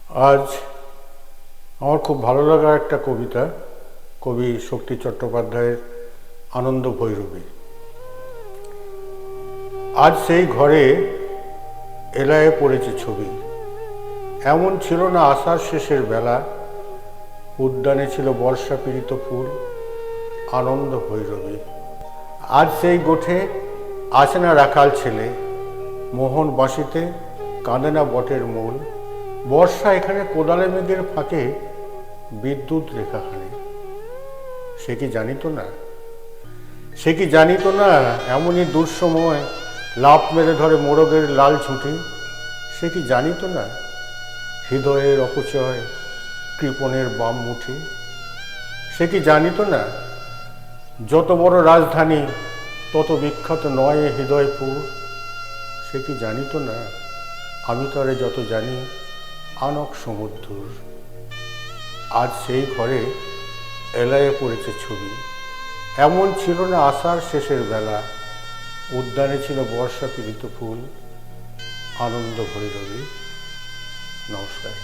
আজ আমার খুব ভালো লাগা একটা কবিতা, কবি শক্তি চট্টোপাধ্যায়ের আনন্দ ভৈরবী। আজ সেই ঘরে এলায়ে পড়েছে ছবি, এমন ছিল না আষাঢ় শেষের বেলা, উদ্যানে ছিল বর্ষা পীড়িত ফুল, আনন্দ ভৈরবী। আজ সেই গোঠে আসে না রাখাল ছেলে, মোহন বাঁশিতে কাঁদে না বটের মূল, বর্ষা এখানে কোদালে মেঘের ফাঁকে বিদ্যুৎ রেখাখানে। সে কি জানিত না, সে কি জানিত না এমনই দুঃসময় লাফ মেরে ধরে মোরগের লাল ঝুঁটি। সে কি জানিত না হৃদয়ের অপচয় কৃপণের বাম মুঠি। সে কি জানিত না যত বড় রাজধানী তত বিখ্যাত নয় হৃদয়পুর। সে কি জানিত না আমি তরে যত জানি আনক সমুদ্র। আজ সেই ঘরে এলায়ে পড়েছে ছবি, এমন ছিল না আষাঢ় শেষের বেলা, উদ্যানে ছিল বর্ষা পীড়িত ফুল, আনন্দ ভৈরবী। নমস্কার।